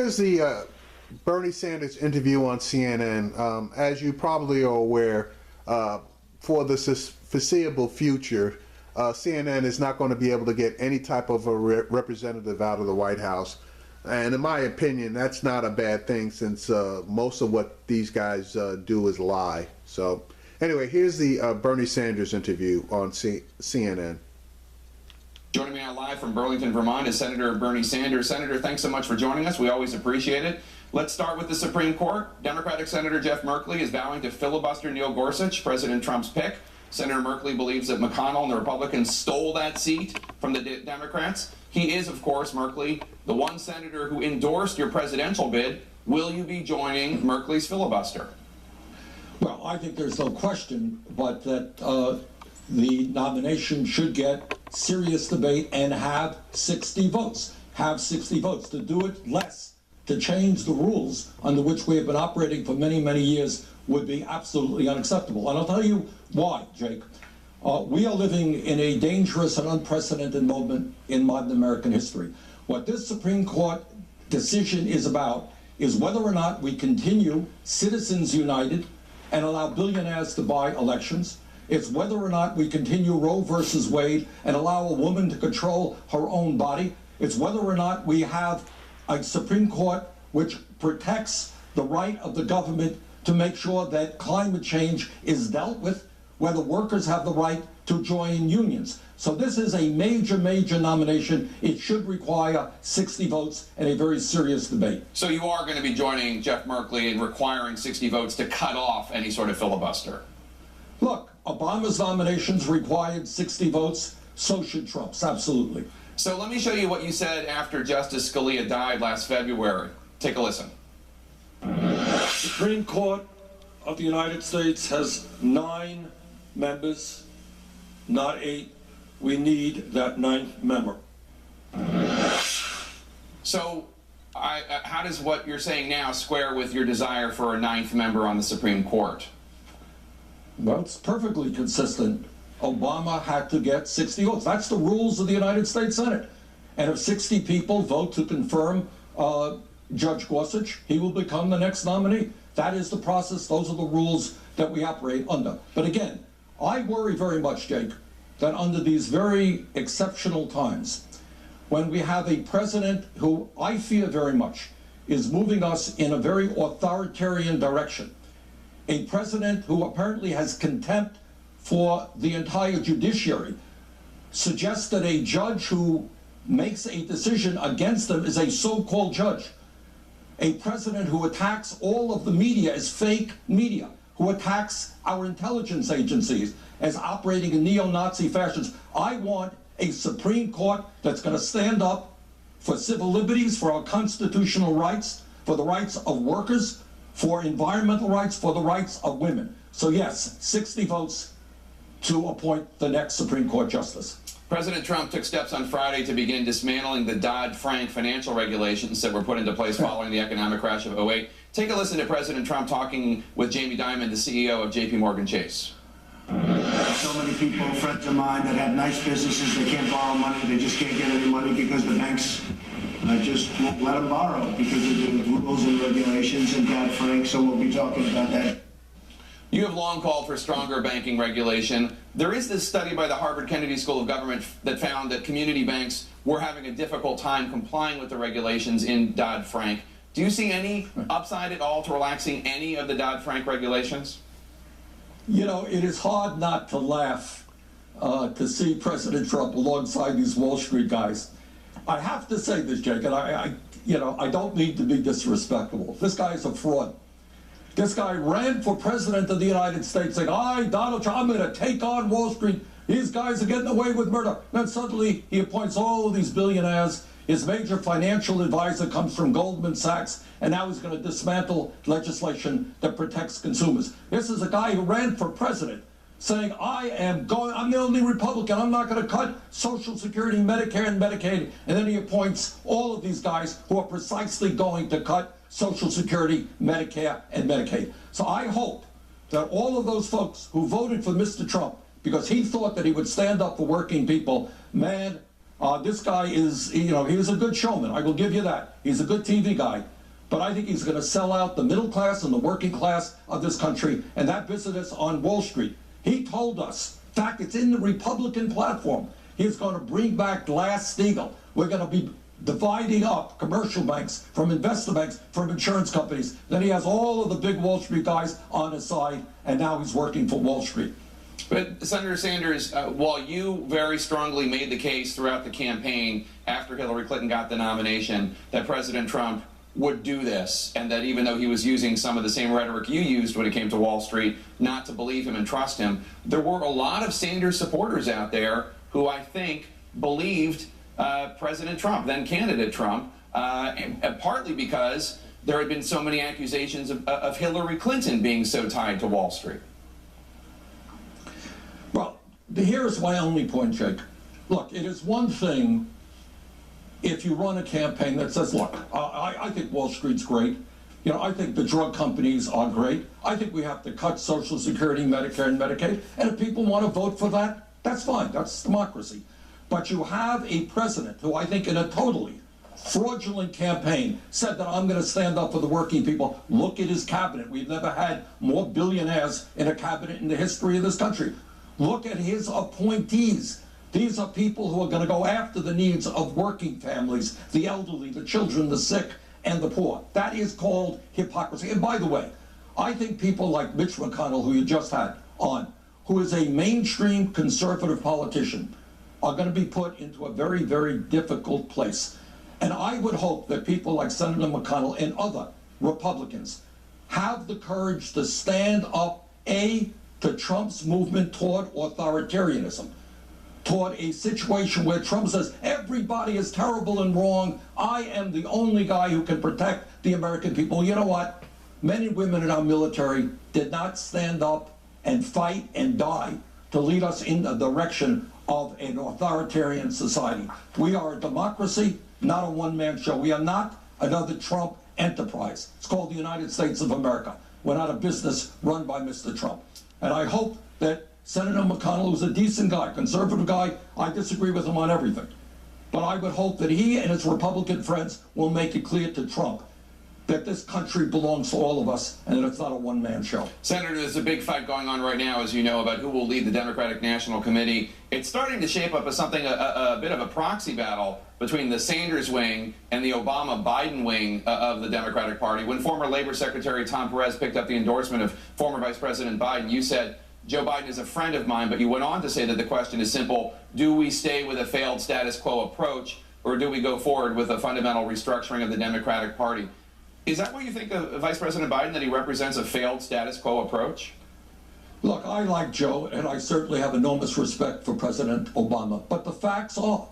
here's the Bernie Sanders interview on CNN. As you probably are aware, for the foreseeable future, CNN is not going to be able to get any type of a representative out of the White House. And in my opinion, that's not a bad thing, since most of what these guys do is lie. So anyway, here's the Bernie Sanders interview on CNN. Joining me now live from Burlington, Vermont is Senator Bernie Sanders. Senator, thanks so much for joining us. We always appreciate it. Let's start with the Supreme Court. Democratic Senator Jeff Merkley is vowing to filibuster Neil Gorsuch, President Trump's pick. Senator Merkley believes that McConnell and the Republicans stole that seat from the Democrats. He is, of course, Merkley, the one senator who endorsed your presidential bid. Will you be joining Merkley's filibuster? Well, I think there's no question but that the nomination should get serious debate and have 60 votes. Have 60 votes. To do it less, to change the rules under which we have been operating for many, many years would be absolutely unacceptable. And I'll tell you why, Jake. We are living in a dangerous and unprecedented moment in modern American history. What this Supreme Court decision is about is whether or not we continue Citizens United and allow billionaires to buy elections. It's whether or not we continue Roe versus Wade and allow a woman to control her own body. It's whether or not we have a Supreme Court which protects the right of the government to make sure that climate change is dealt with, whether workers have the right to join unions. So this is a major, major nomination. It should require 60 votes and a very serious debate. So you are going to be joining Jeff Merkley in requiring 60 votes to cut off any sort of filibuster? Look, Obama's nominations required 60 votes, so should Trump's, absolutely. So let me show you what you said after Justice Scalia died last February. Take a listen. The Supreme Court of the United States has 9 members, not 8. We need that 9th member. So how does what you're saying now square with your desire for a 9th member on the Supreme Court? Well, it's perfectly consistent. Obama had to get 60 votes. That's the rules of the United States Senate. And if 60 people vote to confirm Judge Gorsuch, he will become the next nominee. That is the process. Those are the rules that we operate under. But again, I worry very much, Jake, that under these very exceptional times, when we have a president who I fear very much is moving us in a very authoritarian direction, a president who apparently has contempt for the entire judiciary, suggests that a judge who makes a decision against them is a so-called judge, a president who attacks all of the media as fake media, who attacks our intelligence agencies as operating in neo-Nazi fashions. I want a Supreme Court that's going to stand up for civil liberties, for our constitutional rights, for the rights of workers, for environmental rights, for the rights of women. So yes, 60 votes to appoint the next Supreme Court justice. President Trump took steps on Friday to begin dismantling the Dodd-Frank financial regulations that were put into place following the economic crash of 2008. Take a listen to President Trump talking with Jamie Dimon, the CEO of J.P. Morgan Chase. So many people, friends of mine, that have nice businesses, they can't borrow money, they just can't get any money because the banks just won't let them borrow because of the rules and regulations and Dodd-Frank, so we'll be talking about that. You have long called for stronger banking regulation. There is this study by the Harvard Kennedy School of Government that found that community banks were having a difficult time complying with the regulations in Dodd-Frank. Do you see any upside at all to relaxing any of the Dodd-Frank regulations? You know, it is hard not to laugh to see President Trump alongside these Wall Street guys. I have to say this, Jake, and I don't mean to be disrespectful. This guy is a fraud. This guy ran for president of the United States saying, Donald Trump, I'm going to take on Wall Street. These guys are getting away with murder. Then suddenly he appoints all of these billionaires. His major financial advisor comes from Goldman Sachs, and now he's going to dismantle legislation that protects consumers. This is a guy who ran for president saying, I'm the only Republican, I'm not going to cut Social Security, Medicare, and Medicaid. And then he appoints all of these guys who are precisely going to cut Social Security, Medicare, and Medicaid. So I hope that all of those folks who voted for Mr. Trump because he thought that he would stand up for working people, man, This guy is, he's a good showman. I will give you that. He's a good TV guy. But I think he's going to sell out the middle class and the working class of this country, and that business on Wall Street. He told us, in fact, it's in the Republican platform, he's going to bring back Glass-Steagall. We're going to be dividing up commercial banks from investment banks from insurance companies. Then he has all of the big Wall Street guys on his side, and now he's working for Wall Street. But Senator Sanders, while you very strongly made the case throughout the campaign after Hillary Clinton got the nomination that President Trump would do this, and that even though he was using some of the same rhetoric you used when it came to Wall Street, not to believe him and trust him, there were a lot of Sanders supporters out there who I think believed President Trump, then candidate Trump, and partly because there had been so many accusations of Hillary Clinton being so tied to Wall Street. Well, here's my only point, Jake. Look, it is one thing if you run a campaign that says, look, I think Wall Street's great. I think the drug companies are great. I think we have to cut Social Security, Medicare, and Medicaid. And if people want to vote for that, that's fine. That's democracy. But you have a president who I think in a totally fraudulent campaign said that I'm going to stand up for the working people. Look at his cabinet. We've never had more billionaires in a cabinet in the history of this country. Look at his appointees. These are people who are going to go after the needs of working families, the elderly, the children, the sick, and the poor. That is called hypocrisy. And by the way, I think people like Mitch McConnell, who you just had on, who is a mainstream conservative politician, are going to be put into a very, very difficult place. And I would hope that people like Senator McConnell and other Republicans have the courage to stand up, A, to Trump's movement toward authoritarianism, toward a situation where Trump says, everybody is terrible and wrong. I am the only guy who can protect the American people. You know what? Men and women in our military did not stand up and fight and die to lead us in the direction of an authoritarian society. We are a democracy, not a one-man show. We are not another Trump enterprise. It's called the United States of America. We're not a business run by Mr. Trump. And I hope that Senator McConnell, who's a decent guy, conservative guy, I disagree with him on everything. But I would hope that he and his Republican friends will make it clear to Trump that this country belongs to all of us and that it's not a one-man show. Senator, there's a big fight going on right now, as you know, about who will lead the Democratic National Committee. It's starting to shape up as something, a bit of a proxy battle between the Sanders wing and the Obama-Biden wing of the Democratic Party. When former Labor Secretary Tom Perez picked up the endorsement of former Vice President Biden, you said, Joe Biden is a friend of mine, but you went on to say that the question is simple. Do we stay with a failed status quo approach, or do we go forward with a fundamental restructuring of the Democratic Party? Is that what you think of Vice President Biden, that he represents a failed status quo approach? Look, I like Joe, and I certainly have enormous respect for President Obama. But the facts are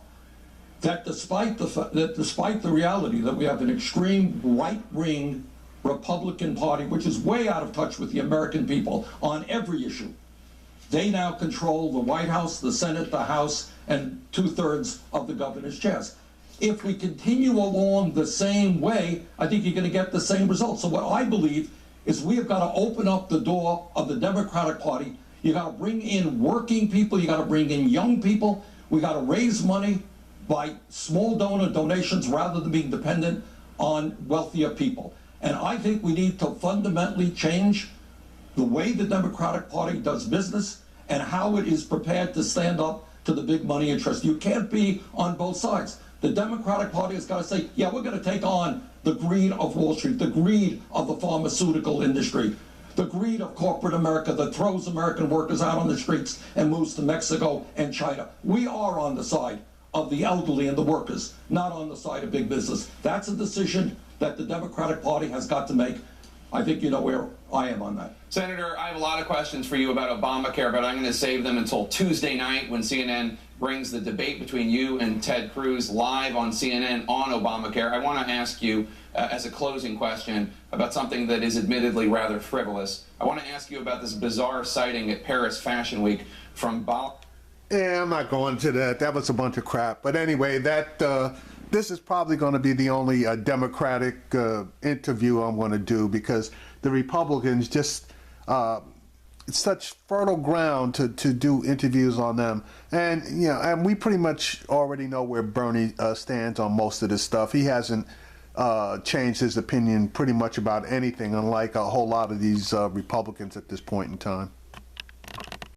that despite the reality that we have an extreme right-wing Republican Party, which is way out of touch with the American people on every issue, they now control the White House, the Senate, the House, and 2/3 of the governor's chairs. If we continue along the same way, I think you're going to get the same results. So what I believe is we have got to open up the door of the Democratic Party. You got to bring in working people. You got to bring in young people. We got to raise money by small donations rather than being dependent on wealthier people. And I think we need to fundamentally change the way the Democratic Party does business and how it is prepared to stand up to the big money interest. You can't be on both sides. The Democratic Party has got to say, yeah, we're going to take on the greed of Wall Street, the greed of the pharmaceutical industry, the greed of corporate America that throws American workers out on the streets and moves to Mexico and China. We are on the side of the elderly and the workers, not on the side of big business. That's a decision that the Democratic Party has got to make. I think you know where I am on that. Senator, I have a lot of questions for you about Obamacare, but I'm going to save them until Tuesday night when CNN brings the debate between you and Ted Cruz live on CNN on Obamacare. I want to ask you, as a closing question, about something that is admittedly rather frivolous. I want to ask you about this bizarre sighting at Paris Fashion Week from Yeah, I'm not going to that. That was a bunch of crap. But anyway, this is probably going to be the only Democratic interview I'm going to do, because the Republicans just such fertile ground to do interviews on them. And, you know, and we pretty much already know where Bernie stands on most of this stuff. He hasn't changed his opinion pretty much about anything, unlike a whole lot of these Republicans at this point in time.